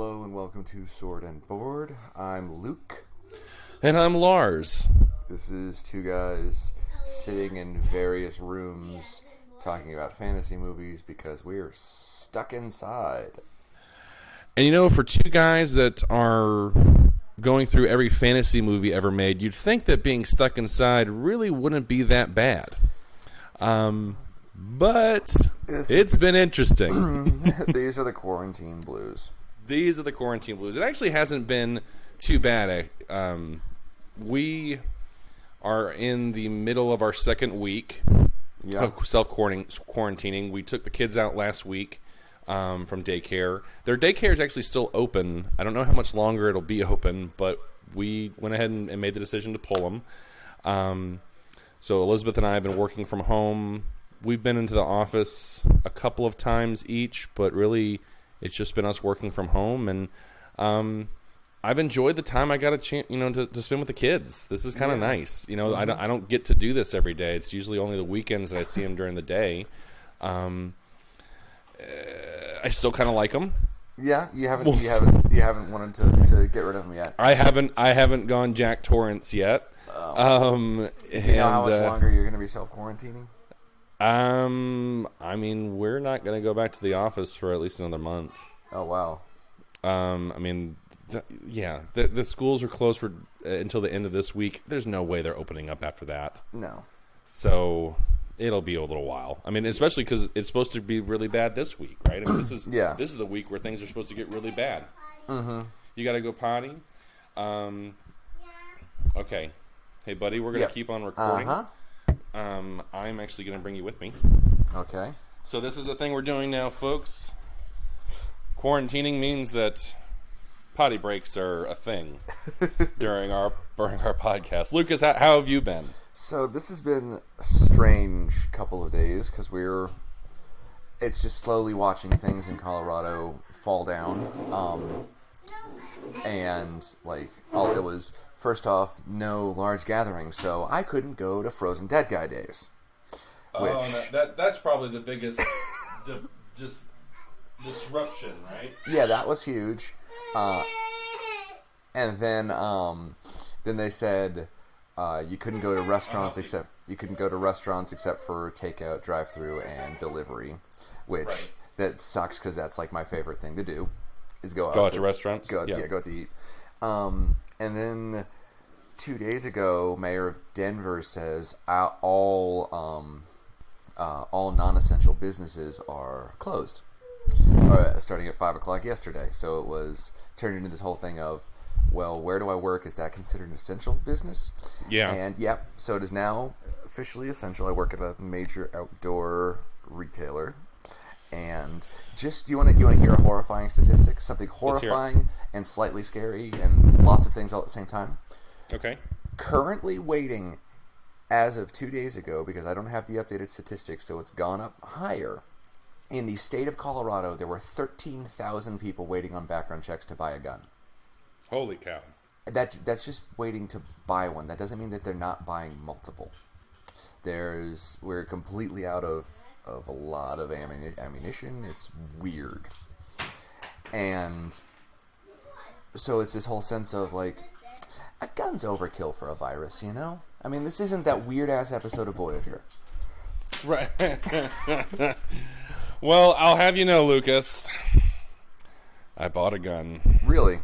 Hello and welcome to Sword and Board. I'm Luke. And I'm Lars. This is two guys sitting in various rooms talking about fantasy movies because we're stuck inside. And you know, for two guys that are going through every fantasy movie ever made, you'd think that being stuck inside really wouldn't be that bad. But it's been interesting. These are the quarantine blues. These are the quarantine blues. It actually hasn't been too bad. We are in the middle of our second week of self-quarantining. We took the kids out last week from daycare. Their daycare is actually still open. I don't know how much longer it'll be open, but we went ahead and made the decision to pull them. So Elizabeth and I have been working from home. We've been into the office a couple of times each, but really it's just been us working from home. And I've enjoyed the time I got a chance, to spend with the kids. This is kind of nice. I don't get to do this every day. It's usually only the weekends that I see them during the day. I still kind of like them. Yeah, you haven't wanted to get rid of them yet. I haven't gone Jack Torrance yet. Do you know how much longer you're going to be self-quarantining? I mean, we're not going to go back to the office for at least another month. Oh, wow. The schools are closed for until the end of this week. There's no way they're opening up after that. No. So it'll be a little while. I mean, especially because it's supposed to be really bad this week, right? I mean, this is the week where things are supposed to get really bad. Mm-hmm. You got to go potty. Okay. Hey, buddy, we're going to keep on recording. Uh-huh. I'm actually going to bring you with me. Okay. So this is the thing we're doing now, folks. Quarantining means that potty breaks are a thing during our podcast. Lucas, how have you been? So this has been a strange couple of days because it's just slowly watching things in Colorado fall down. It was, first off, no large gatherings, so I couldn't go to Frozen Dead Guy days. That's probably the biggest just disruption, right? Yeah, that was huge. And then they said you couldn't go to restaurants except for takeout, drive-through, and delivery, which that sucks because that's like my favorite thing to do is go out to restaurants. Go out to eat. And then 2 days ago, Mayor of Denver says all non-essential businesses are closed. Starting at 5 o'clock yesterday. So it was turned into this whole thing of, well, where do I work? Is that considered an essential business? Yeah. And so it is now officially essential. I work at a major outdoor retailer. And do you want to hear a horrifying statistic? Something horrifying and slightly scary and lots of things all at the same time. Okay. Currently waiting as of 2 days ago, because I don't have the updated statistics, so it's gone up higher. In the state of Colorado, there were 13,000 people waiting on background checks to buy a gun. Holy cow. That's just waiting to buy one. That doesn't mean that they're not buying multiple. We're completely out of a lot of ammunition. It's weird. And so it's this whole sense of like, a gun's overkill for a virus, I mean, this isn't that weird-ass episode of Voyager. Right. Well, I'll have you know, Lucas, I bought a gun. Really?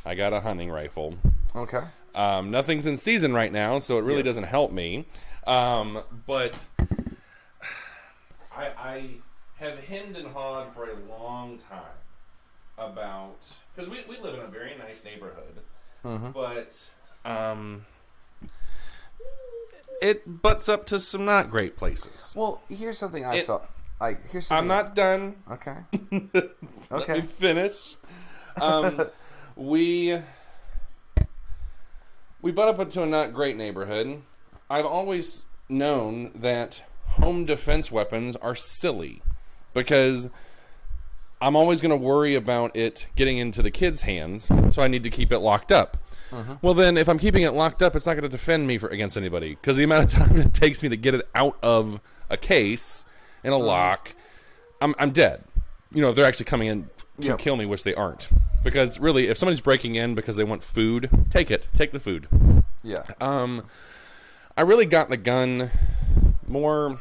I got a hunting rifle. Okay. Nothing's in season right now, so it really doesn't help me. But I have hemmed and hawed for a long time about, because we live in a very nice neighborhood, but it butts up to some not great places. Well, here's something I saw. I'm not done. Okay. Let me finish. We butt up into a not great neighborhood. I've always known that home defense weapons are silly because I'm always going to worry about it getting into the kids' hands, so I need to keep it locked up. Well, then, if I'm keeping it locked up, it's not going to defend me against anybody because the amount of time it takes me to get it out of a case in a lock, I'm dead. If they're actually coming in to kill me, which they aren't. Because really, if somebody's breaking in because they want food, take it. Take the food. Yeah. I really got the gun more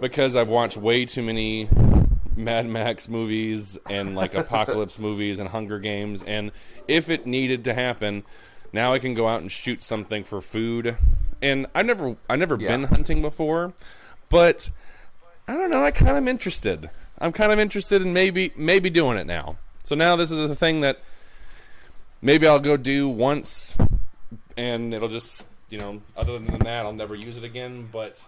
because I've watched way too many Mad Max movies and like apocalypse movies and Hunger Games, and if it needed to happen, now I can go out and shoot something for food. And I've never been hunting before, but I don't know, I'm kind of interested in maybe doing it now. So now this is a thing that maybe I'll go do once, and it'll just, other than that, I'll never use it again. But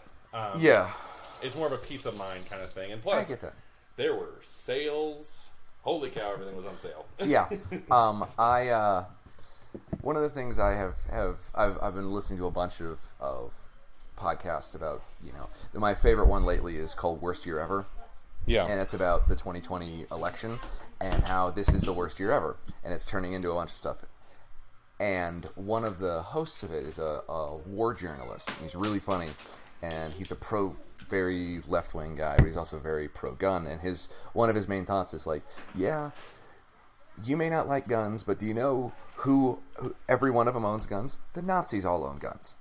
it's more of a peace of mind kind of thing. And plus, I get that. There were sales. Holy cow! Everything was on sale. Yeah. One of the things I've been listening to a bunch of podcasts about. My favorite one lately is called Worst Year Ever. Yeah. And it's about the 2020 election and how this is the worst year ever, and it's turning into a bunch of stuff. And one of the hosts of it is a war journalist. He's really funny, and he's a very left-wing guy, but he's also very pro-gun. And one of his main thoughts is like, yeah, you may not like guns, but do you know who every one of them owns guns? The Nazis all own guns.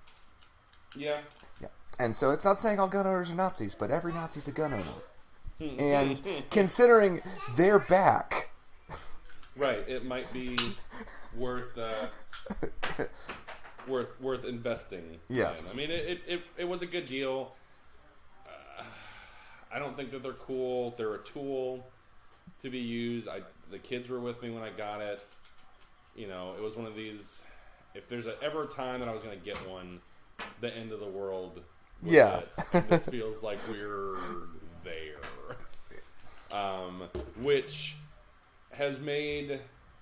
Yeah. Yeah. And so it's not saying all gun owners are Nazis, but every Nazi's a gun owner. And considering they're back, right, it might be worth investing. Yes. In. I mean, it was a good deal. I don't think that they're cool. They're a tool to be used. The kids were with me when I got it. It was one of these. If there's ever a time that I was going to get one, the end of the world. Yeah. It feels like we're there. Which has made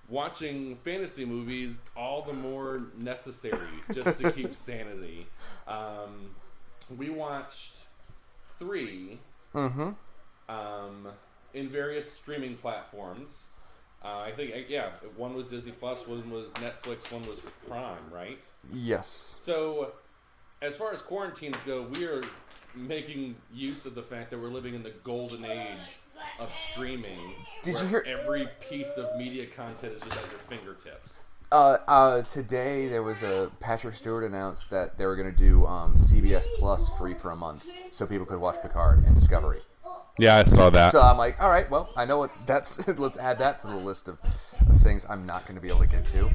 watching fantasy movies all the more necessary just to keep sanity. We watched 3 in various streaming platforms. I think, one was Disney Plus, one was Netflix, one was Prime, right? Yes. So, as far as quarantines go, we are making use of the fact that we're living in the golden age of streaming. Did you hear every piece of media content is just at your fingertips? Today there was Patrick Stewart announced that they were going to do CBS Plus free for a month, so people could watch Picard and Discovery. Yeah, I saw that. So I'm like, all right, well, I know what that's. Let's add that to the list of things I'm not going to be able to get to.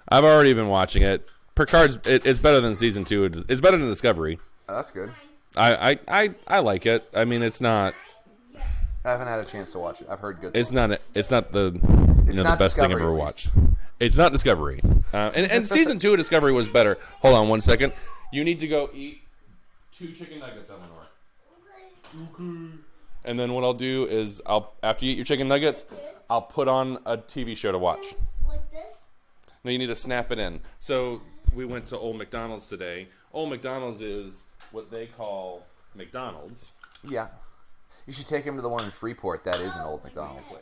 I've already been watching it. Picard's it's better than season 2. It's better than Discovery. Oh, that's good. I like it. I mean, it's not. I haven't had a chance to watch it. I've heard good things. It's not the the best thing I've ever watched. It's not Discovery. And season 2 of Discovery was better. Hold on one second. You need to go eat 2 chicken nuggets, Eleanor. Okay. And then what I'll do is after you eat your chicken nuggets, I'll put on a TV show to watch. Like this? No, you need to snap it in. So we went to Old McDonald's today. Old McDonald's is what they call McDonald's. Yeah. You should take him to the one in Freeport. That is an Old McDonald's.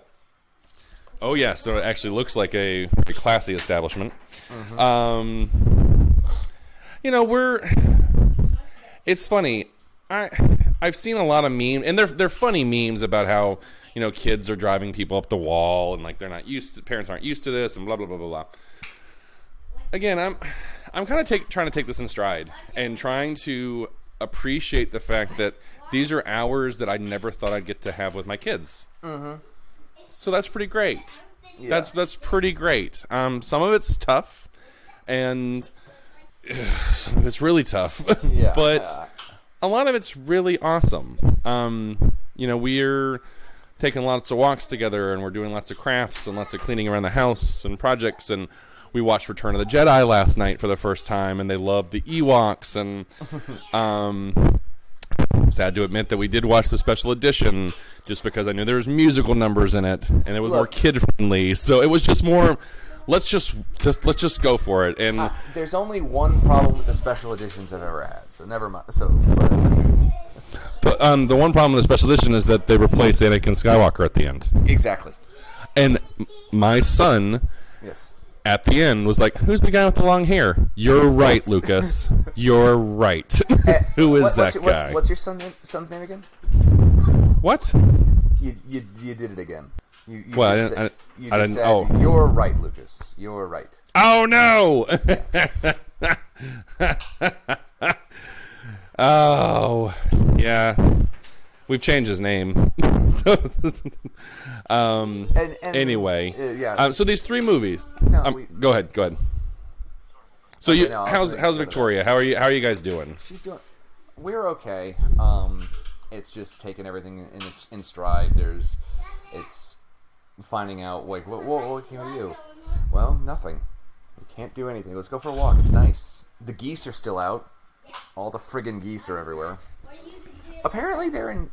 Oh, yeah. So it actually looks like a classy establishment. Mm-hmm. It's funny. I've seen a lot of memes, and they're funny memes about how, kids are driving people up the wall, and like parents aren't used to this, and blah, blah, blah, blah, blah. Again, I'm kind of trying to take this in stride and trying to appreciate the fact that these are hours that I never thought I'd get to have with my kids. Mm-hmm. So that's pretty great. Yeah. That's pretty great. Some of it's tough, and some of it's really tough. Yeah. But a lot of it's really awesome. We're taking lots of walks together, and we're doing lots of crafts and lots of cleaning around the house and projects. And we watched Return of the Jedi last night for the first time, and they loved the Ewoks. And I'm sad to admit that we did watch the special edition just because I knew there was musical numbers in it, and it was more kid friendly. So it was just more. Let's just go for it. And there's only one problem with the special editions I've ever had, so never mind. But the one problem with the special edition is that they replace Anakin Skywalker at the end. Exactly. And my son, yes, at the end was like, "Who's the guy with the long hair?" You're right, Lucas. You're right. Who is that guy? What's your son's name again? What? You did it again. You You just said, you're right, Lucas. You're right. Oh, no! Yes. Oh, yeah. We've changed his name. Anyway. Yeah. So these 3 movies. Go ahead. So how's Victoria? How are you guys doing? We're okay. It's just taking everything in stride. It's finding out like what can we do? Well, nothing. We can't do anything. Let's go for a walk. It's nice. The geese are still out. All the friggin' geese are everywhere. Apparently, they're in.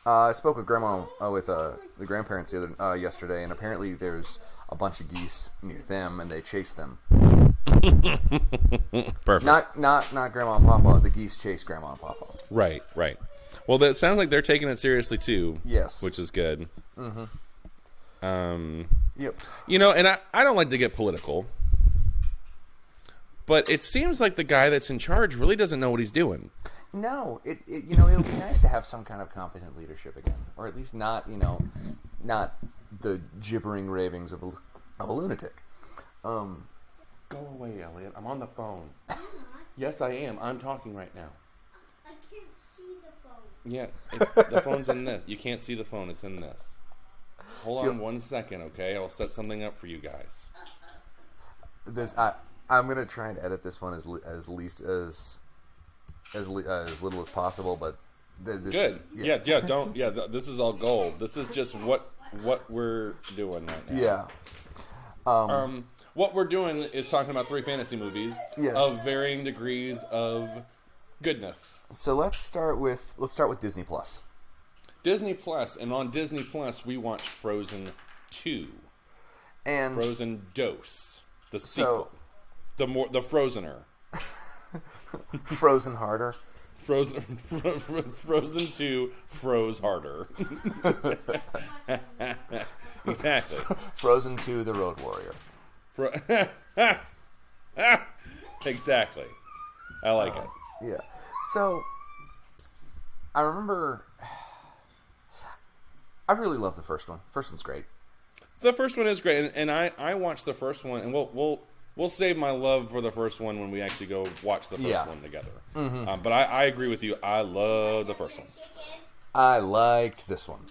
I spoke with Grandma with the grandparents yesterday, and apparently there's a bunch of geese near them, and they chase them. Perfect. Not Grandma and Papa. The geese chase Grandma and Papa. Right. Well, that sounds like they're taking it seriously too. Yes, which is good. Mm-hmm. Yep. And I don't like to get political, but it seems like the guy that's in charge really doesn't know what he's doing. No, it would be nice to have some kind of competent leadership again, or at least not the gibbering ravings of a lunatic. Go away, Elliot. I'm on the phone. Yes, I am. I'm talking right now. I can't see the phone. Yeah, the phone's in this. You can't see the phone. It's in this. Hold on 1 second, okay? I'll set something up for you guys. I'm gonna try and edit this one as little as possible, but good. This is all gold. This is just what we're doing right now. Yeah. What we're doing is talking about 3 fantasy movies of varying degrees of goodness. So let's start with Disney Plus. Disney Plus, and on Disney Plus we watched Frozen 2 and Frozen Dose, the sequel, the Frozener. Frozen harder. Frozen 2 froze harder. Exactly. Frozen 2 the Road Warrior. Exactly. I like it. Yeah. So I remember I really love the first one. First one's great. The first one is great, and I watched the first one, and we'll save my love for the first one when we actually go watch the first one together. Mm-hmm. But I agree with you. I love the first one. I liked this one.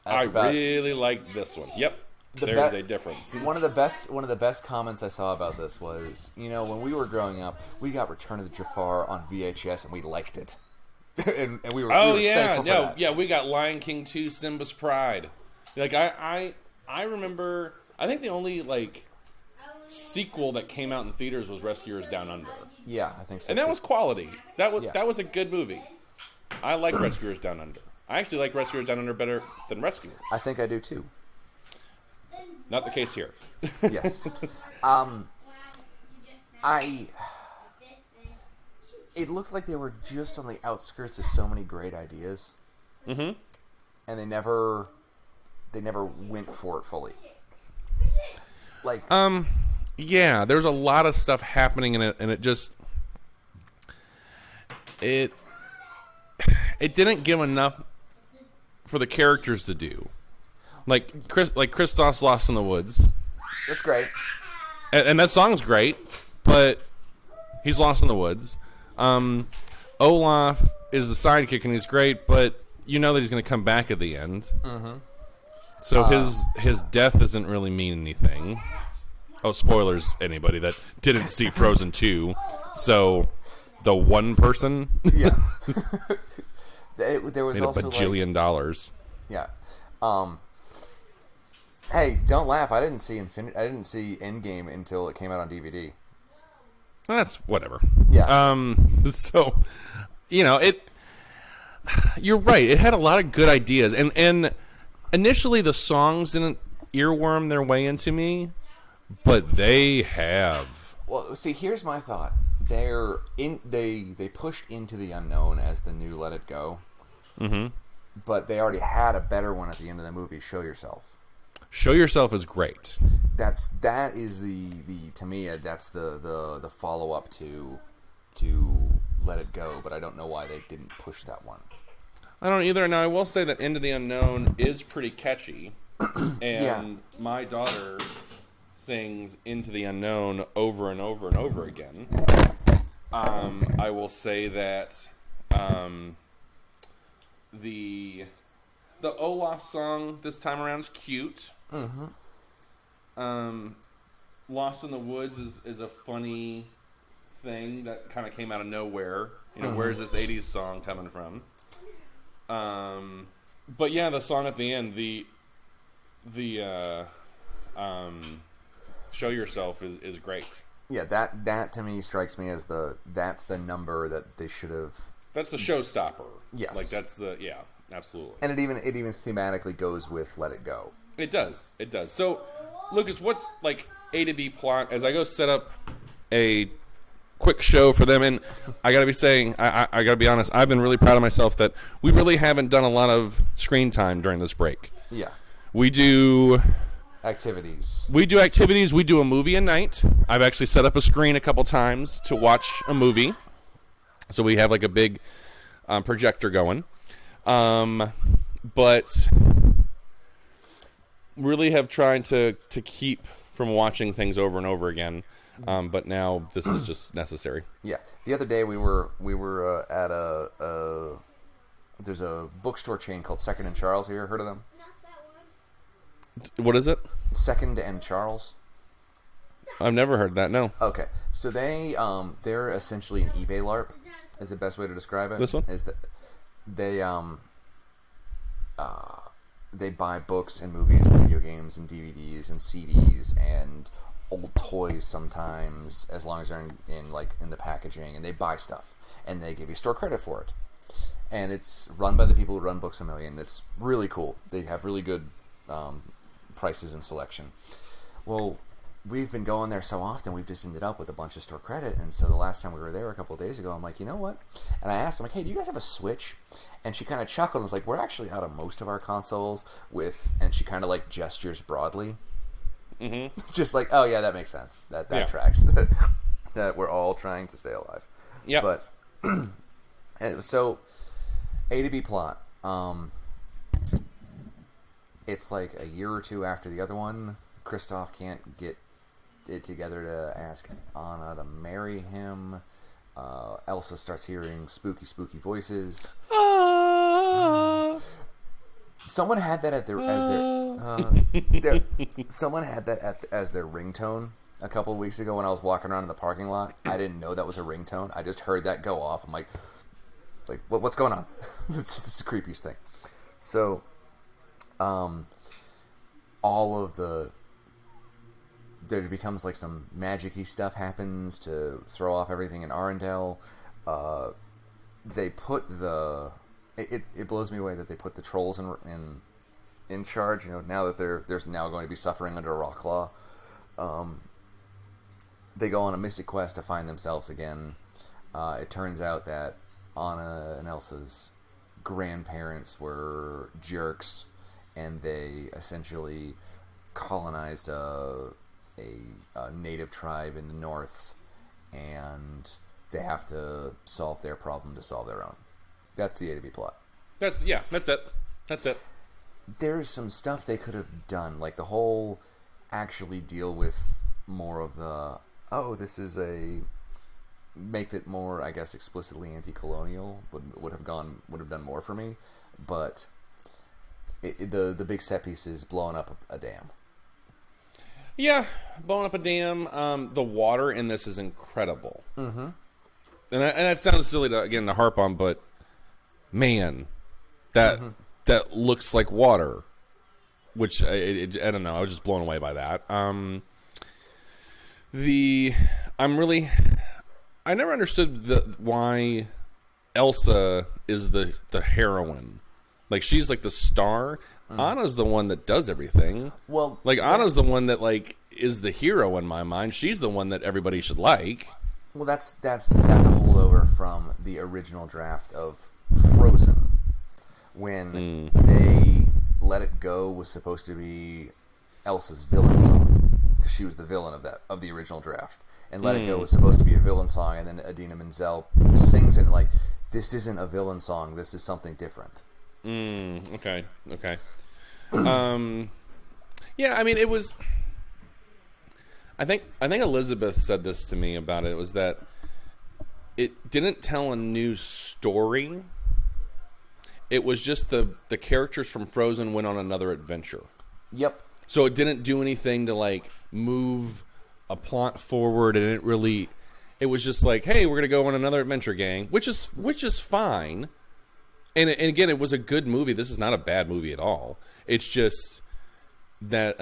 Really liked this one. Yep. There's a difference. One of the best comments I saw about this was, when we were growing up, we got Return of the Jafar on VHS and we liked it. and we were thankful for that. Yeah, we got Lion King 2 Simba's Pride. Like I remember, I think the only sequel that came out in theaters was Rescuers Down Under. Yeah, I think so. And that was quality. That was a good movie. I like Rescuers Down Under. I actually like Rescuers Down Under better than Rescuers. I think I do too. Not the case here. Yes. It looked like they were just on the outskirts of so many great ideas. Mm-hmm. And they never went for it fully. Yeah, there's a lot of stuff happening in it, and it didn't give enough for the characters to do. Like Kristoff's Lost in the Woods. That's great. And that song's great, but he's lost in the woods. Olaf is the sidekick, and he's great, but you know that he's going to come back at the end. Mm-hmm. So his death doesn't really mean anything. Oh, spoilers, anybody that didn't see Frozen 2. So, the one person... Yeah. There was made also a bajillion dollars. Yeah. Hey, don't laugh. I didn't see Endgame until it came out on DVD. That's whatever. Yeah. So, you're right. It had a lot of good ideas, and initially the songs didn't earworm their way into me, but they have. Well, see, here's my thought. They pushed Into the Unknown as the new Let It Go. Mm-hmm. But they already had a better one at the end of the movie, Show Yourself. Show Yourself is great. That is to me that's the follow up to Let It Go, but I don't know why they didn't push that one. I don't either. Now I will say that Into the Unknown is pretty catchy. And my daughter sings Into the Unknown over and over and over again. I will say that the Olaf song this time around is cute. Lost in the Woods is a funny thing that kind of came out of nowhere. You know, where's this 80s song coming from? But yeah, the song at the end, the Show Yourself is great. Yeah, that to me strikes me as that's the number that they should have. That's the showstopper. Yes, like that's absolutely. And it even thematically goes with Let It Go. It does. So, Lucas, what's like A to B plot? As I go set up a quick show for them, and I gotta be honest, I've been really proud of myself that we really haven't done a lot of screen time during this break. Yeah, we do activities. We do a movie a night. I've actually set up a screen a couple times to watch a movie, so we have like a big projector going, but really have tried to keep from watching things over and over again. But now this is just necessary. Yeah. The other day we were at there's a bookstore chain called Second and Charles. Have you ever heard of them? Not that one. What is it? Second and Charles. I've never heard that. No. Okay. So they're essentially an eBay LARP. Is the best way to describe it. This one is that they buy books and movies and video games and DVDs and CDs and old toys sometimes, as long as they're in the packaging, and they buy stuff and they give you store credit for it. And it's run by the people who run Books A Million. It's really cool. They have really good prices and selection. Well, we've been going there so often, we've just ended up with a bunch of store credit. And so the last time we were there a couple of days ago, I'm like, you know what? And I asked them, like, hey, do you guys have a Switch? And she kind of chuckled and was like, we're actually out of most of our consoles and she kind of like gestures broadly. Mm-hmm. Just like, oh yeah, that makes sense. That tracks. That we're all trying to stay alive. Yeah. But so A to B plot. It's like a year or two after the other one. Kristoff can't get it together to ask Anna to marry him. Elsa starts hearing spooky voices. Someone had that someone had that as their ringtone a couple of weeks ago when I was walking around in the parking lot. I didn't know that was a ringtone. I just heard that go off. I'm like what's going on? It's the creepiest thing. So, all of there becomes like some magic-y stuff happens to throw off everything in Arendelle. They put it blows me away that they put the trolls in charge. You know, now that they're now going to be suffering under a Rocklaw. They go on a mystic quest to find themselves again. It turns out that Anna and Elsa's grandparents were jerks, and they essentially colonized a native tribe in the north, and they have to solve their problem to solve their own. That's the A to B plot. That's it. There's some stuff they could have done, like the whole actually deal with more of the this is make it more, I guess, explicitly anti-colonial would have done more for me, but the big set piece is blowing up a dam. Yeah, blowing up a dam. The water in this is incredible. Mm-hmm. And that sounds silly to harp on, but man, that looks like water. Which I don't know. I was just blown away by that. I never understood why Elsa is the heroine. Like, she's like the star. Anna's the one that does everything. Well, like, Anna's the one that like is the hero in my mind. She's the one that everybody should like. Well, that's a holdover from the original draft of Frozen, when they Let It Go was supposed to be Elsa's villain song, because she was the villain of the original draft, and Let It Go was supposed to be a villain song, and then Idina Menzel sings it like, this isn't a villain song, this is something different. Okay. Yeah, I mean, it was. I think Elizabeth said this to me about it. Was that it didn't tell a new story. It was just the characters from Frozen went on another adventure. Yep. So it didn't do anything to like move a plot forward, and it was just like, hey, we're gonna go on another adventure, gang, which is fine. And again, it was a good movie. This is not a bad movie at all. It's just that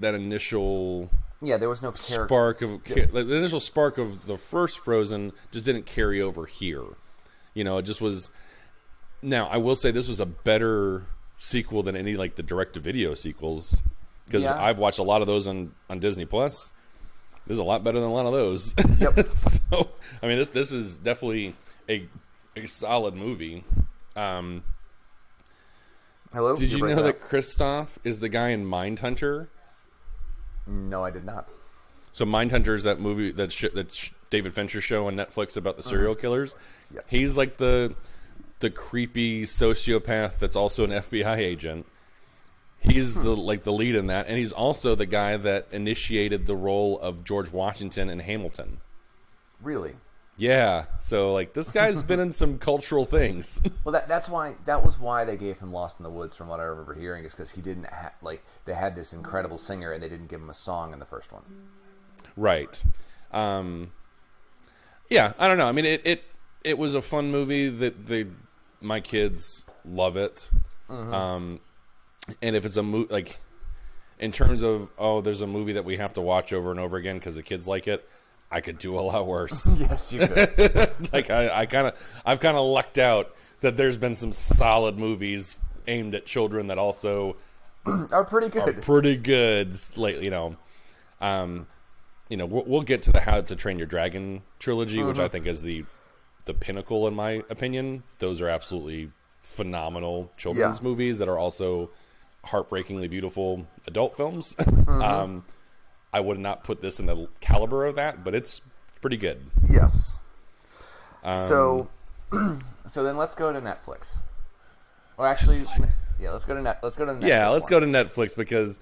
initial there was no spark of the initial spark of the first Frozen just didn't carry over here. It just was. Now I will say this was a better sequel than any like the direct-to-video sequels, because I've watched a lot of those on Disney Plus. This is a lot better than a lot of those. Yep. So I mean, this is definitely a solid movie. Hello. Did you know that Kristoff is the guy in Mindhunter? No, I did not. So Mindhunter is that movie that's David Fincher show on Netflix about the serial killers. Yep. He's like the creepy sociopath that's also an FBI agent. He's the lead in that, and he's also the guy that initiated the role of George Washington in Hamilton. Really? Yeah. So like this guy's been in some cultural things. Well, that was why they gave him Lost in the Woods, from what I remember hearing, is because he didn't they had this incredible singer and they didn't give him a song in the first one. Right. Yeah, I don't know. I mean, it was a fun movie that my kids love it. Mm-hmm. And if it's a movie, like, in terms of, there's a movie that we have to watch over and over again because the kids like it, I could do a lot worse. Yes, you could. Like, I've kind of lucked out that there's been some solid movies aimed at children that also are pretty good. Lately, we'll get to the How to Train Your Dragon trilogy, which I think is the pinnacle in my opinion. Those are absolutely phenomenal children's movies that are also heartbreakingly beautiful adult films. Mm-hmm. I would not put this in the caliber of that, but it's pretty good. Yes. So then let's go to Netflix. Or actually, let's go to Netflix. Yeah, let's go to Netflix, because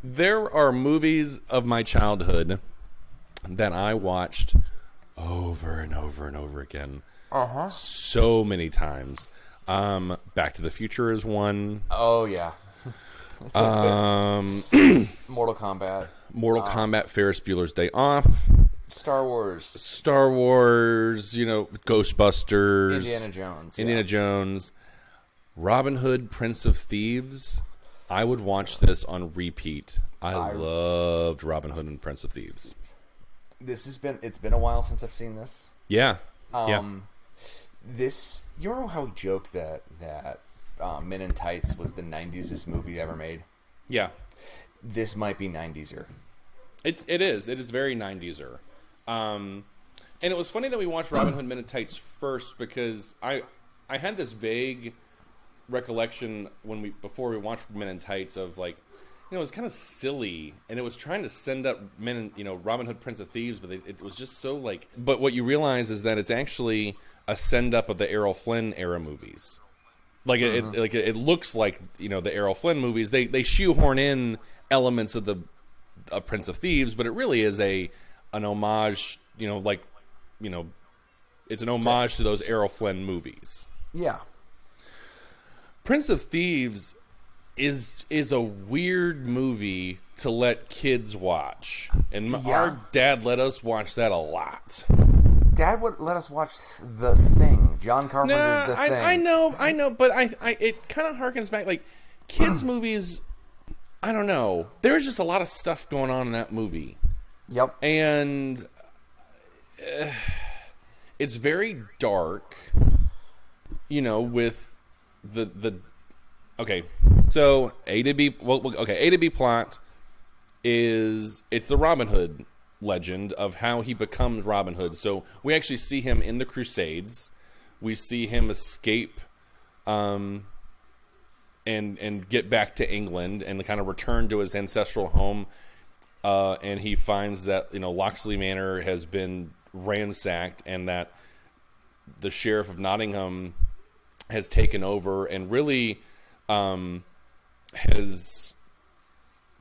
there are movies of my childhood that I watched over and over and over again. So many times. Back to the Future is one. Oh yeah. Mortal Kombat. Ferris Bueller's Day Off. Star Wars, Ghostbusters, Indiana Jones, Robin Hood, Prince of Thieves. I would watch this on repeat. I loved Robin Hood and Prince of Thieves. It's been a while since I've seen this. Yeah. This, you remember how we joked that Men in Tights was the 90s movie ever made? Yeah. This might be 90s-er. It is. It is very 90s-er. And it was funny that we watched Robin Hood Men in Tights first, because I had this vague recollection before we watched Men in Tights of, like, it was kind of silly, and it was trying to send up Robin Hood, Prince of Thieves, but it was just so like. But what you realize is that it's actually a send up of the Errol Flynn era movies. Like it looks like the Errol Flynn movies. They shoehorn in elements of Prince of Thieves, but it really is an homage. It's an homage to those Errol Flynn movies. Yeah. Prince of Thieves is a weird movie to let kids watch, and our dad let us watch that a lot. Dad would let us watch The Thing, John Carpenter's The Thing. I know, but it kind of harkens back, like, kids' movies. I don't know. There's just a lot of stuff going on in that movie. Yep. And it's very dark, with the okay. So A to B plot is it's the Robin Hood legend of how he becomes Robin Hood. So we actually see him in the Crusades. We see him escape and get back to England and kind of return to his ancestral home. And he finds that, Locksley Manor has been ransacked, and that the Sheriff of Nottingham has taken over and really has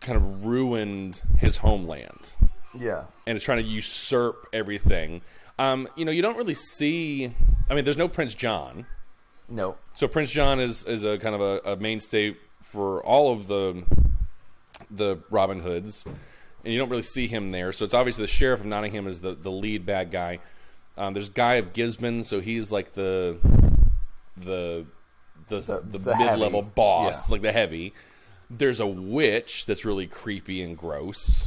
kind of ruined his homeland. Yeah. And is trying to usurp everything. You don't really see... I mean, there's no Prince John. No. So Prince John is a kind of a mainstay for all of the Robin Hoods. And you don't really see him there. So it's obviously the Sheriff of Nottingham is the lead bad guy. There's Guy of Gisborne, so he's like the mid-level heavy. boss, Yeah. like the heavy. There's a witch that's really creepy and gross.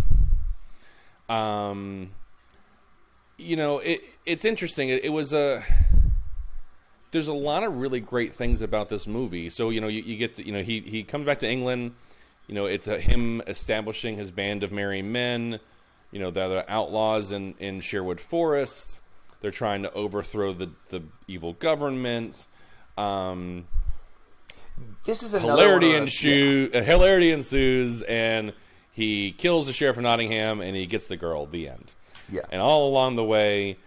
It's interesting. It was there's a lot of really great things about this movie. So, you get to, he comes back to England. It's him establishing his band of merry men. They're the outlaws in Sherwood Forest. They're trying to overthrow the evil government. This is another hilarity ensues, and he kills the Sheriff of Nottingham, and he gets the girl. The end. Yeah. And all along the way,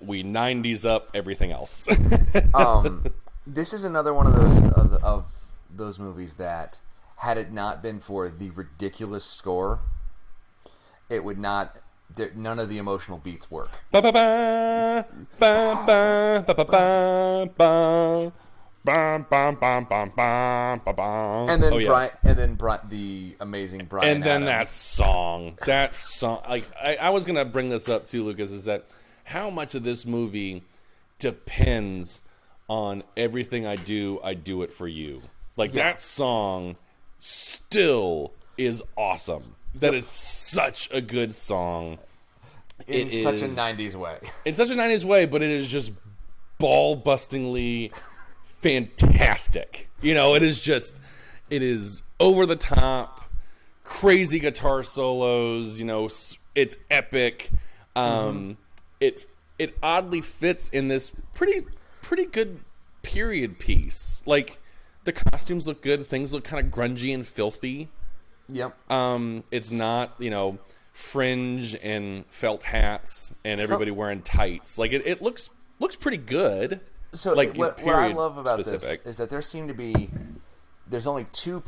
we 90s up everything else. This is another one of those movies that, had it not been for the ridiculous score, it would not. None of the emotional beats work. Ba ba ba ba ba ba ba ba ba. Bum, bum, bum, bum, bum, bum, bum. And then the amazing Brian. And then Adams. that song. Like I was gonna bring this up too, Lucas. Is that how much of this movie depends on everything I do it for you. Like that song still is awesome. That is such a good song. In such a 90s way. In such a 90s way, but it is just ball-bustingly fantastic. It is over the top, crazy guitar solos, it's epic. It oddly fits in this pretty good period piece. Like, the costumes look good, things look kind of grungy and filthy. Yep. It's not, fringe and felt hats and everybody wearing tights. Like, it looks pretty good. So like, what I love about specific. this is that there's only two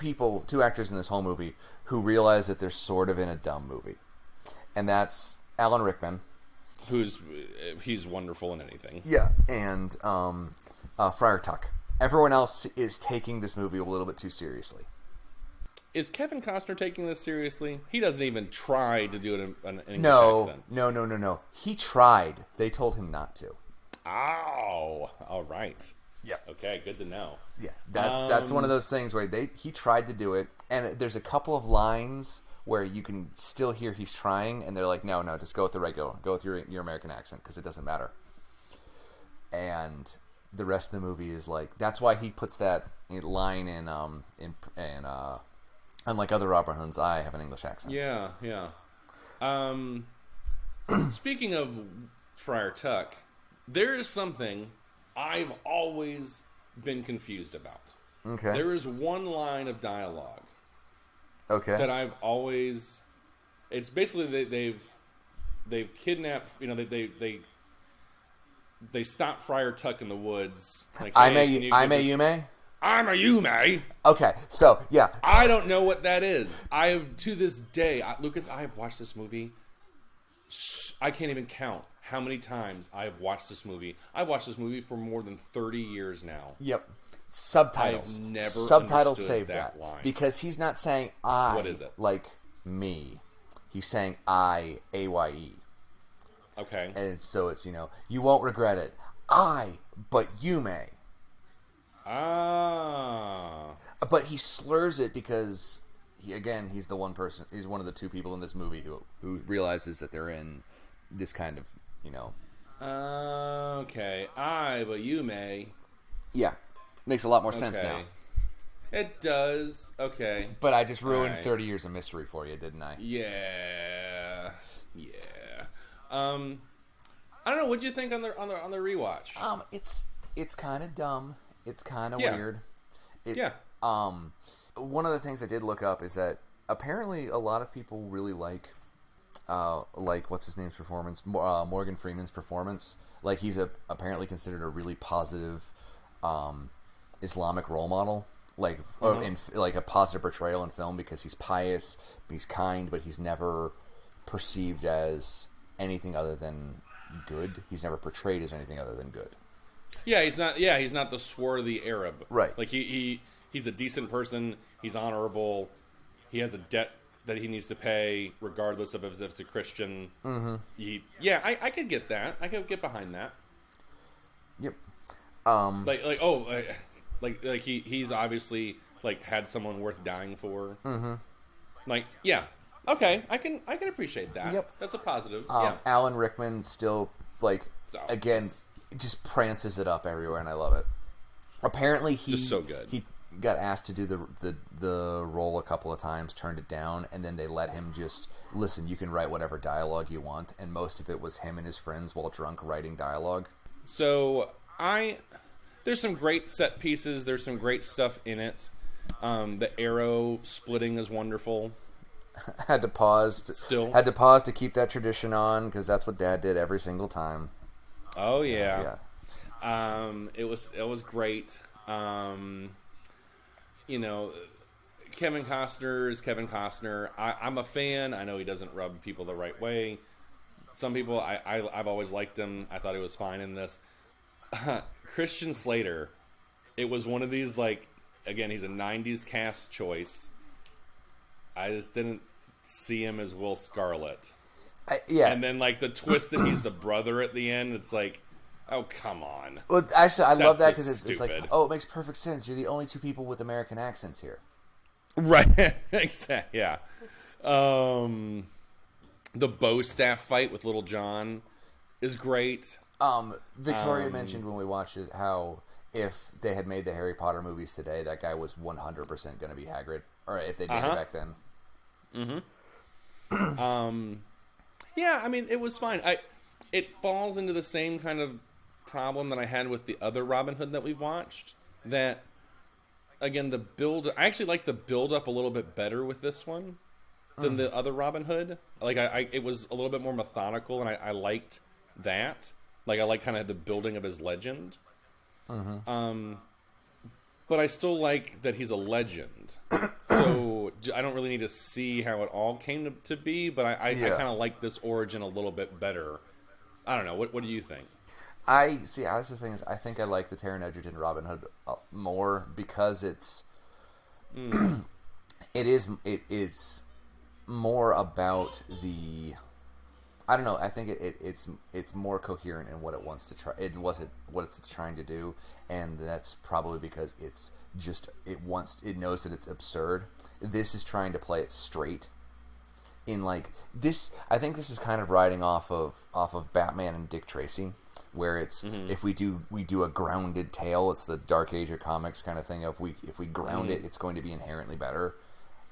actors in this whole movie who realize that they're sort of in a dumb movie. And that's Alan Rickman. He's wonderful in anything. Yeah. And Friar Tuck. Everyone else is taking this movie a little bit too seriously. Is Kevin Costner taking this seriously? He doesn't even try to do it in an English accent. No. He tried. They told him not to. Oh, all right. Yeah. Okay, good to know. Yeah, that's one of those things where he tried to do it, and there's a couple of lines where you can still hear he's trying, and they're like, no, just go with your American accent because it doesn't matter. And the rest of the movie is like, that's why he puts that line in unlike other Robin Hoods, I have an English accent. Yeah. Speaking of Friar Tuck, there is something I've always been confused about. Okay. There is one line of dialogue. Okay. That I've always. It's basically they've kidnapped. They stop Friar Tuck in the woods. Like, I'm a Yume. I'm a Yume. Okay, so yeah, I don't know what that is. I have to this day, Lucas. I have watched this movie. I can't even count how many times I have watched this movie. I've watched this movie for more than 30 years now. Yep. Subtitles. I've never Subtitles understood save that line. because he's not saying I. What is it? Like me. He's saying I, AYE. Okay. And so it's, you won't regret it. But you may. Ah. But he slurs it because he's the one person. He's one of the two people in this movie who realizes that they're in this kind of, Okay. But you may. Yeah. Makes a lot more sense now. It does. Okay. But I just ruined Right. 30 years of mystery for you, didn't I? Yeah. I don't know. What'd you think on the rewatch? It's kind of dumb. It's kind of Yeah. weird. Yeah. One of the things I did look up is that apparently a lot of people really like what's his name's performance, Morgan Freeman's performance. Like, he's apparently considered a really positive Islamic role model, like or in like a positive portrayal in film because he's pious, he's kind, but he's never perceived as anything other than good. He's never portrayed as anything other than good. Yeah, he's not. Yeah, he's not the swarthy Arab. Right. Like he's a decent person. He's honorable. He has a debt that he needs to pay, regardless of if it's a Christian. Mm-hmm. I could get that. I could get behind that. Yep. He's obviously like had someone worth dying for. Mm-hmm. Like, yeah, okay, I can appreciate that. Yep. That's a positive. Alan Rickman still just prances it up everywhere, and I love it. Apparently, just so good. He got asked to do the role a couple of times, turned it down, and then they let him just listen. You can write whatever dialogue you want, and most of it was him and his friends while drunk writing dialogue. So there's some great set pieces. There's some great stuff in it. The arrow splitting is wonderful. Had to pause to keep that tradition on because that's what Dad did every single time. Oh yeah. It was great. Kevin Costner is Kevin Costner. I'm a fan. I know he doesn't rub people the right way. Some people, I've always liked him. I thought he was fine in this. Christian Slater, it was one of these, like, again, he's a 90s cast choice. I just didn't see him as Will Scarlet. And then, like, the twist that he's the brother at the end, it's like, oh, come on. Well, actually, I love that because it's like, stupid. oh, it makes perfect sense. You're the only two people with American accents here. Right. Exactly. Yeah. The bow staff fight with Little John is great. Victoria mentioned when we watched it how if they had made the Harry Potter movies today, that guy was 100% going to be Hagrid. Or if they did it back then. Mm-hmm. Yeah, I mean, it was fine. It falls into the same kind of problem that I had with the other Robin Hood that we've watched. That, again, I actually like the build-up a little bit better with this one than the other Robin Hood. Like, it was a little bit more methodical, and I liked that. Like, I like kind of the building of his legend. Mm-hmm. But I still like that he's a legend. So I don't really need to see how it all came to be, but I kind of like this origin a little bit better. I don't know. What do you think? That's the thing is, I think I like the Taron Egerton Robin Hood more because it's it's more about the. I don't know. I think it's more coherent in what it wants to try. What it's trying to do, and that's probably because it knows that it's absurd. This is trying to play it straight. In like this, I think this is kind of riding off of Batman and Dick Tracy, where it's if we do a grounded tale, it's the Dark Age of comics kind of thing. If we ground it, it's going to be inherently better.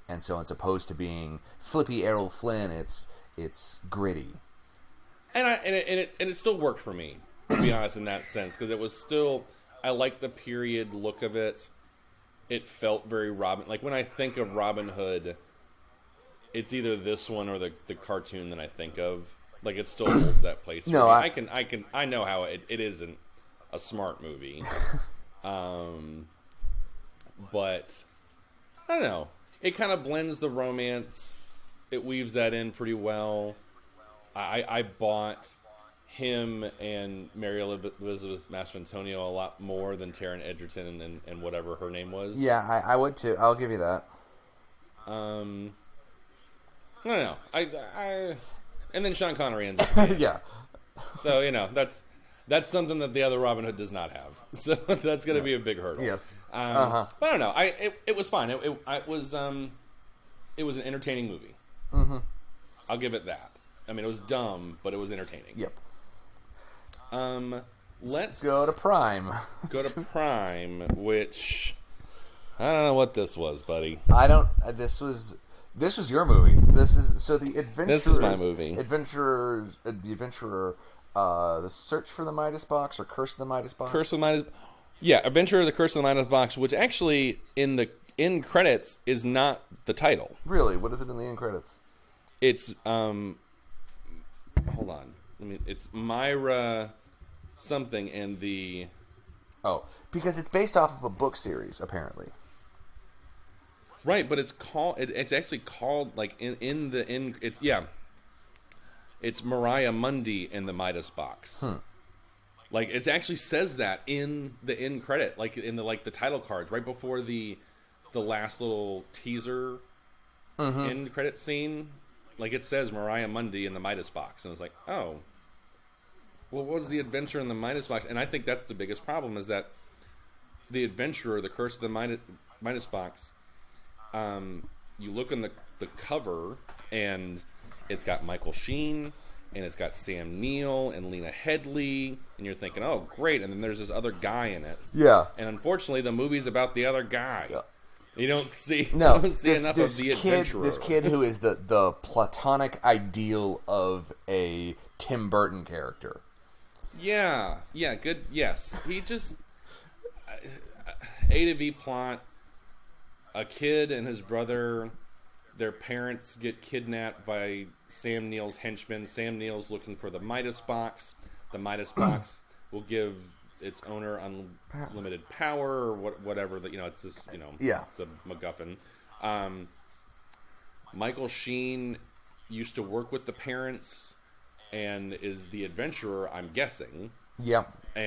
And so, as opposed to being flippy Errol Flynn, it's gritty. And it still worked for me, to be honest, in that sense, because it was still, I like the period look of it. It felt very Robin. Like when I think of Robin Hood, it's either this one or the cartoon that I think of. Like it still holds that place. No, for me. I know how it isn't a smart movie, but I don't know. It kind of blends the romance. It weaves that in pretty well. I bought him and Mary Elizabeth Mastrantonio a lot more than Taron Egerton and whatever her name was. Yeah, I would too. I'll give you that. I don't know. And then Sean Connery ends up. Yeah. So that's something that the other Robin Hood does not have. So that's going to be a big hurdle. Yes. But I don't know. It was fine. It was an entertaining movie. Mm-hmm. I'll give it that. I mean, it was dumb, but it was entertaining. Yep. Let's go to Prime. Which I don't know what this was, buddy. I don't. This was your movie. This is the Adventurers. This is my movie. The Adventurer. The Search for the Midas Box or Curse of the Midas Box. Curse of the Midas. Yeah, Adventurer: The Curse of the Midas Box, which actually in the end credits is not the title. Really? What is it in the end credits? It's hold on. It's Myra something and the. Oh, because it's based off of a book series, apparently. Right, but it's called. It's actually called like it's It's Mariah Mundy in the Midas box. Like it actually says that in the end credit, like in the title cards, right before the last little teaser end credit scene. Like it says Mariah Mundy in the Midas box, and it's like, oh, well, what was the adventure in the Midas box? And I think that's the biggest problem is that the adventurer, the Curse of the Midas box. You look in the cover, and it's got Michael Sheen, and it's got Sam Neill and Lena Headey, and you're thinking, oh, great, and then there's this other guy in it. Yeah. And unfortunately, the movie's about the other guy. Yeah. You don't see, enough of the adventurer. This kid who is the platonic ideal of a Tim Burton character. Yeah, good, yes. He just, A to B plot, a kid and his brother, their parents get kidnapped by Sam Neill's henchmen. Sam Neill's looking for the Midas box. The Midas box will give its owner unlimited power or whatever. It's this, it's a MacGuffin. Michael Sheen used to work with the parents and is the adventurer, I'm guessing. Yep. But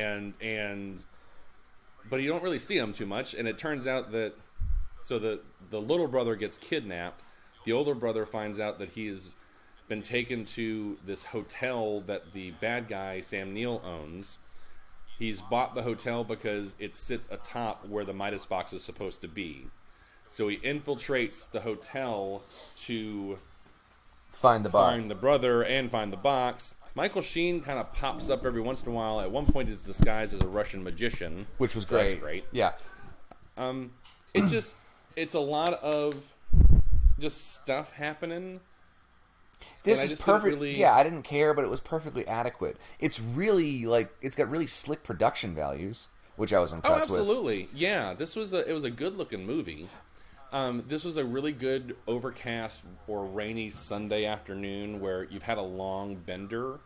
you don't really see him too much, and it turns out that the little brother gets kidnapped. The older brother finds out that he's been taken to this hotel that the bad guy, Sam Neill, owns. He's bought the hotel because it sits atop where the Midas box is supposed to be. So he infiltrates the hotel to find the brother and find the box. Michael Sheen kind of pops up every once in a while. At one point, he's disguised as a Russian magician, which was great. That's great. Yeah. It's a lot of just stuff happening. This is perfect. Yeah, I didn't care, but it was perfectly adequate. It's really it's got really slick production values, which I was impressed with. Oh, absolutely. Yeah, it was a good looking movie. This was a really good overcast or rainy Sunday afternoon where you've had a long bender.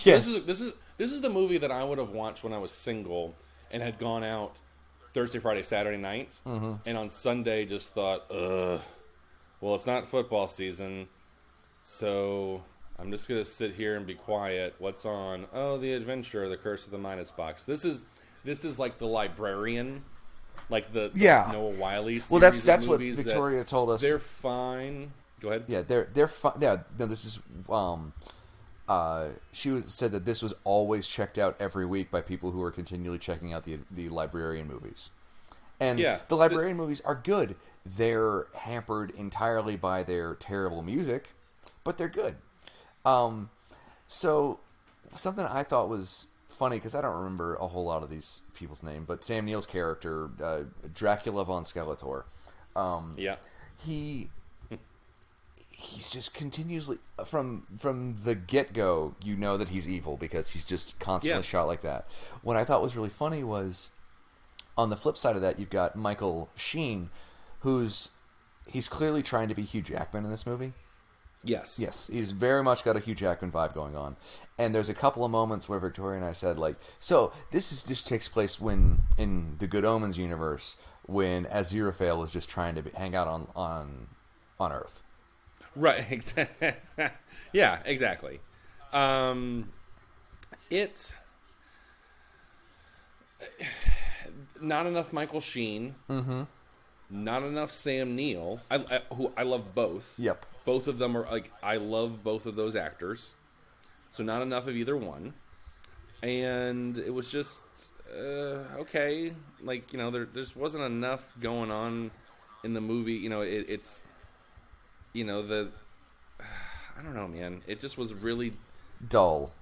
Yes. This is the movie that I would have watched when I was single and had gone out Thursday, Friday, Saturday night, and on Sunday just thought, well, it's not football season, so I'm just gonna sit here and be quiet. What's on? Oh, The Adventure, The Curse of the Midas Box. This is like The Librarian, like the Noah Wiley series. Well, that's of what movies Victoria told us. They're fine. Go ahead. Yeah, they're fine. Yeah, no, this is said that this was always checked out every week by people who are continually checking out the Librarian movies. And the Librarian movies are good. They're hampered entirely by their terrible music, but they're good. So something I thought was funny, because I don't remember a whole lot of these people's name, but Sam Neill's character, Dracula von Skeletor, he's just continuously from the get-go, you know that he's evil because he's just constantly shot like that. What I thought was really funny was, on the flip side of that, you've got Michael Sheen, he's clearly trying to be Hugh Jackman in this movie. Yes, he's very much got a Hugh Jackman vibe going on. And there's a couple of moments where Victoria and I said, so this just takes place when in the Good Omens universe, when Aziraphale is just trying to hang out on Earth. Right. Yeah, exactly. It's not enough Michael Sheen. Mm-hmm. Not enough Sam Neill. Who I love both. Yep. Both of them are I love both of those actors. So not enough of either one. And it was just okay. There just wasn't enough going on in the movie. It's I don't know, man. It just was really dull.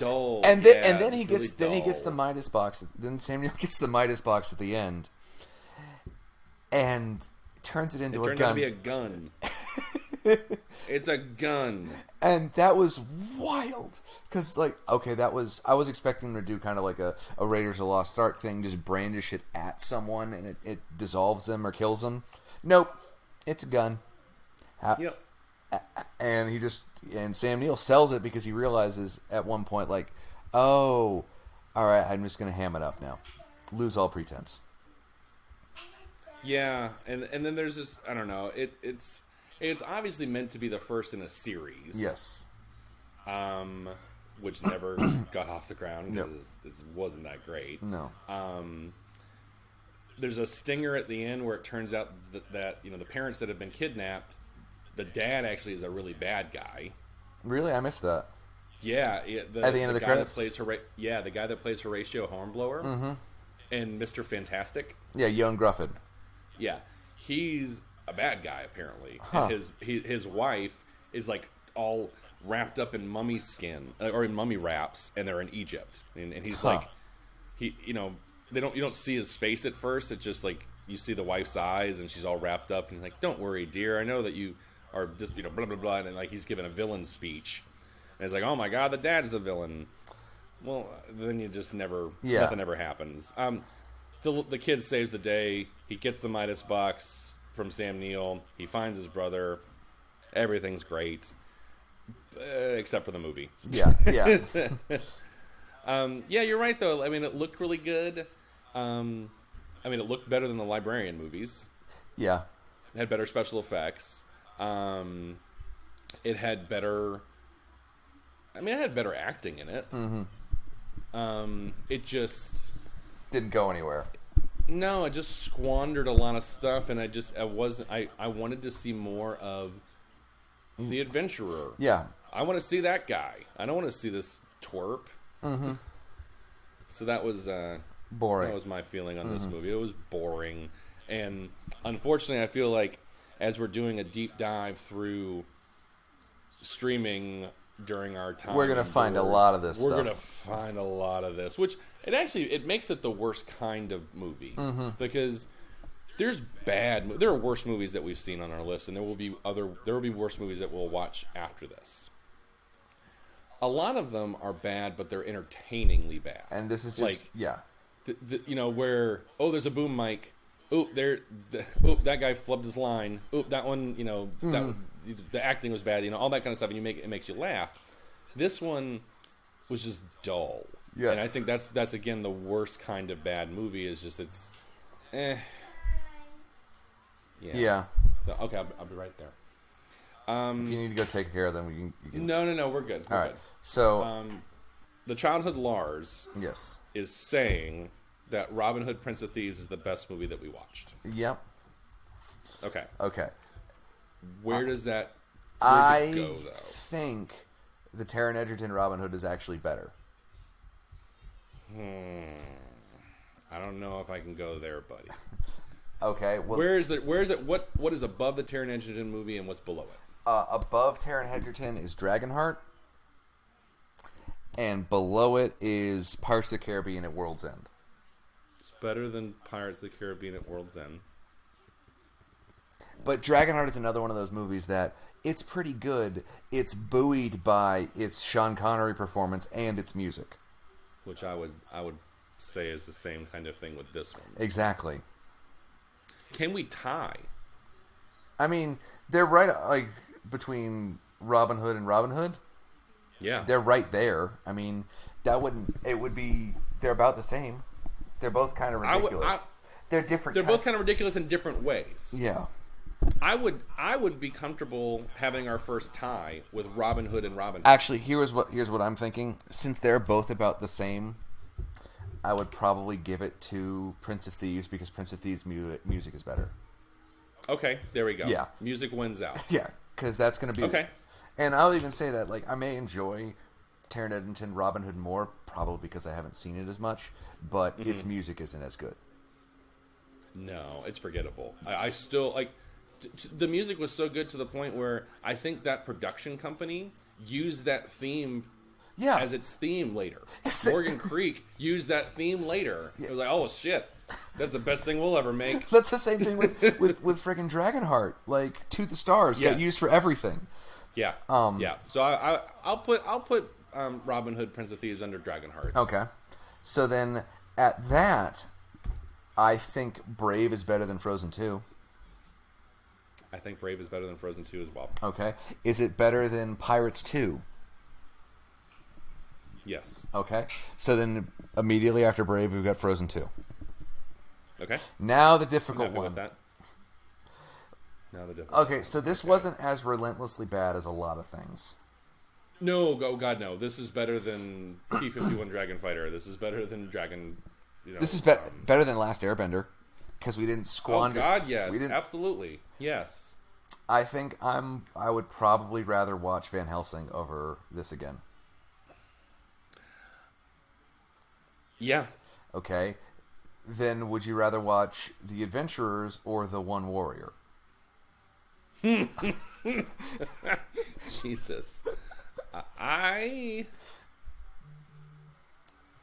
And then he gets the Midas box. Then Samuel gets the Midas box at the end, and turns it into a gun. It turned out to be a gun. It's a gun. And that was wild, because I was expecting them to do kind of like a Raiders of the Lost Ark thing, just brandish it at someone and it dissolves them or kills them. Nope, it's a gun. Yep. And Sam Neill sells it because he realizes at one point, oh, all right, I'm just going to ham it up now. Lose all pretense. Yeah, and then there's this, I don't know, it's obviously meant to be the first in a series. Yes. Which never got off the ground because it wasn't that great. No. There's a stinger at the end where it turns out that you know, the parents that have been kidnapped, the dad actually is a really bad guy. Really? I missed that. Yeah. At the end of the guy credits? that plays the guy that plays Horatio Hornblower and Mr. Fantastic. Yeah, Young Gruffin. Yeah. He's a bad guy, apparently. Huh. And his wife is like all wrapped up in mummy skin or in mummy wraps, and they're in Egypt. And he's like, you know, you don't see his face at first. It's just like you see the wife's eyes, and she's all wrapped up, and like, don't worry, dear. I know that you are just, you know, blah blah blah, and like he's giving a villain speech, and it's like, oh my god, the dad's the villain. Well, then you just never, nothing ever happens. The kid saves the day. He gets the Midas box from Sam Neill. He finds his brother. Everything's great, except for the movie. Yeah, yeah. Yeah, you're right, though. I mean, it looked really good. I mean, it looked better than the Librarian movies. Yeah. It had better special effects. It had better... I mean, it had better acting in it. It just... Didn't go anywhere. No, it just squandered a lot of stuff, and I wanted to see more of the adventurer. Yeah. I want to see that guy. I don't want to see this twerp. So that was boring. That was my feeling on this movie. It was boring, and unfortunately, I feel like as we're doing a deep dive through streaming during our time, we're gonna find a lot of this stuff. We're gonna find a lot of this, which it makes it the worst kind of movie because there are worse movies that we've seen on our list, and there will be worse movies that we'll watch after this. A lot of them are bad, but they're entertainingly bad. And this is just you know, where there's a boom mic. That guy flubbed his line. That one, you know, the acting was bad. You know, all that kind of stuff, and it makes you laugh. This one was just dull. Yes. And I think that's again the worst kind of bad movie. Is just it's, Yeah. So okay, I'll be right there. If you need to go take care of them, you can... No, we're good. All right. So, the childhood Lars is saying that Robin Hood, Prince of Thieves is the best movie that we watched. Yep. Okay. Where does it go, though? I think the Taron Egerton Robin Hood is actually better. I don't know if I can go there, buddy. Okay. Well, where is it? What is above the Taron Egerton movie and what's below it? Above Taron Egerton is Dragonheart, and below it is Pirates of the Caribbean at World's End. It's better than Pirates of the Caribbean at World's End. But Dragonheart is another one of those movies that it's pretty good. It's buoyed by its Sean Connery performance and its music, which I would say is the same kind of thing with this one. Exactly. Can we tie? I mean, they're right, like, between Robin Hood and Robin Hood. Yeah. They're right there. I mean, they're about the same. They're both kind of ridiculous. They're different. They're both kind of ridiculous in different ways. Yeah. I would be comfortable having our first tie with Robin Hood and Robin Hood. Actually, here's what I'm thinking. Since they're both about the same, I would probably give it to Prince of Thieves because Prince of Thieves music is better. Okay, there we go. Yeah. Music wins out. Yeah, because that's going to be... Okay. And I'll even say that, like, I may enjoy Taron Egerton Robin Hood more, probably because I haven't seen it as much, but its music isn't as good. No, it's forgettable. I still, like... the music was so good to the point where I think that production company used that theme as its theme later. Morgan Creek used that theme later. It was like, oh shit, that's the best thing we'll ever make. That's the same thing with freaking Dragonheart. Like, To the Stars got used for everything. Yeah, yeah. So I'll put Robin Hood, Prince of Thieves under Dragonheart. Okay, so then at that, I think Brave is better than Frozen 2. I think Brave is better than Frozen 2 as well. Okay. Is it better than Pirates 2? Yes. Okay. So then immediately after Brave, we've got Frozen 2. Okay. Now the I'm difficult happy one. with that. Now the difficult Okay, so this wasn't as relentlessly bad as a lot of things. No, oh God, no. This is better than P-51 Dragon Fighter. This is better than Dragon. This is better than Last Airbender because we didn't squander. Oh God, yes, absolutely, yes. I think I would probably rather watch Van Helsing over this again. Yeah. Okay. Then would you rather watch The Adventurers or The One Warrior? Jesus.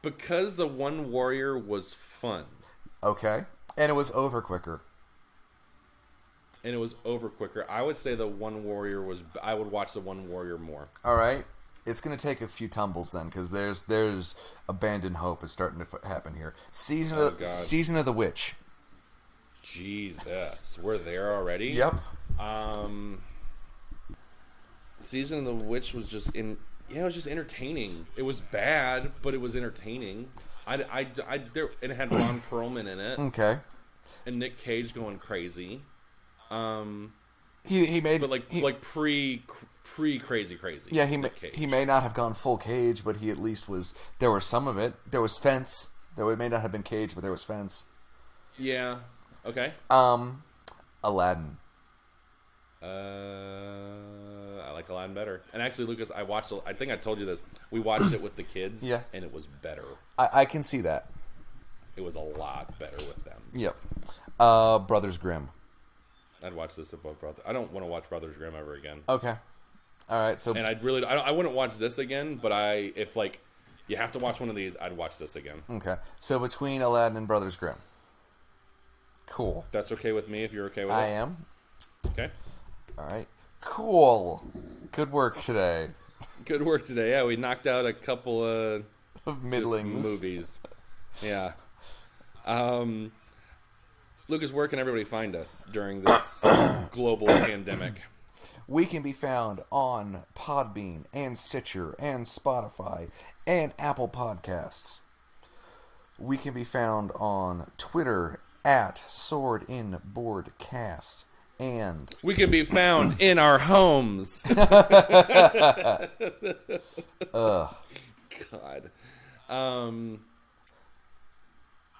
Because The One Warrior was fun. Okay. And it was over quicker. I would say The One Warrior I would watch The One Warrior more. All right. It's going to take a few tumbles then because there's abandoned hope is starting to happen here. Season of the Witch. Jesus. We're there already? Yep. Season of the Witch was just it was just entertaining. It was bad, but it was entertaining. It had Ron Perlman in it. Okay. And Nick Cage going crazy. He made, but pre crazy. Yeah, he may not have gone full Cage, but he at least was. There was some of it. There was fence. Though it may not have been Cage, but there was fence. Yeah. Okay. Aladdin. I like Aladdin better. And actually, Lucas, I think I told you this. We watched it with the kids. Yeah. And it was better. I can see that. It was a lot better with them. Yep. Brothers Grimm. I'd watch this above Brothers. I don't want to watch Brothers Grimm ever again. Okay. All right. So. And I wouldn't watch this again. But if you have to watch one of these, I'd watch this again. Okay. So between Aladdin and Brothers Grimm. Cool. That's okay with me if you're okay with it. I am. Okay. All right. Cool. Good work today. Good work today. Yeah, we knocked out a couple of middlings movies. Yeah. Lucas, where can everybody find us during this global pandemic? We can be found on Podbean and Stitcher and Spotify and Apple Podcasts. We can be found on Twitter at SwordInBoardCast. And we can be found in our homes. God.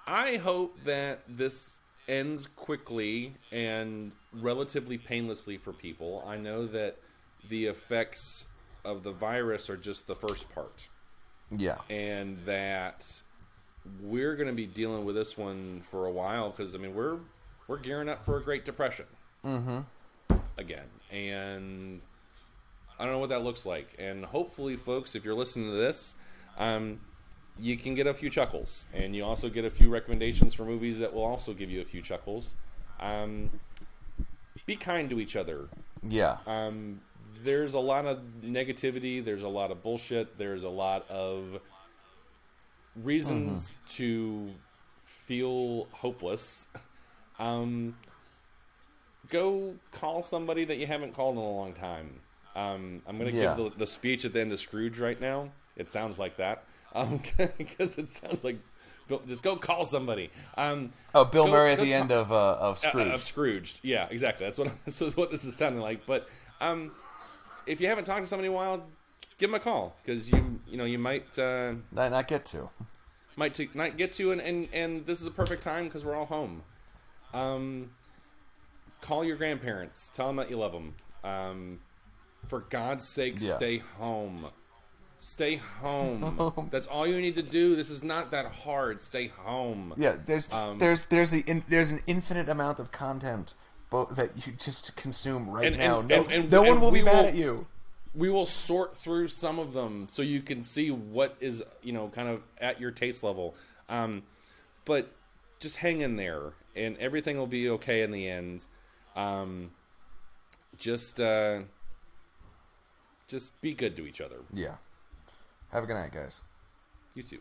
I hope that this ends quickly and relatively painlessly for people. I know that the effects of the virus are just the first part. Yeah. And that we're going to be dealing with this one for a while because, I mean, we're gearing up for a Great Depression. Mm-hmm. Again. And I don't know what that looks like. And hopefully, folks, if you're listening to this, you can get a few chuckles. And you also get a few recommendations for movies that will also give you a few chuckles. Be kind to each other. Yeah. There's a lot of negativity. There's a lot of bullshit. There's a lot of reasons to feel hopeless. Go call somebody that you haven't called in a long time. I'm going to give the speech at the end of Scrooge right now. It sounds like that. Because it sounds like just go call somebody. Bill Murray at the end of Scrooge. Of Scrooged. Yeah, exactly. That's what this is sounding like. But if you haven't talked to somebody in a while, give them a call because you might not get to. Not get to, and this is the perfect time because we're all home. Call your grandparents. Tell them that you love them. For God's sake, stay home. Stay home. That's all you need to do. This is not that hard. Stay home. Yeah, there's an infinite amount of content that you just consume now. No one will be mad at you. We will sort through some of them so you can see what is kind of at your taste level. But just hang in there, and everything will be okay in the end. Just be good to each other. Yeah. Have a good night, guys. You too.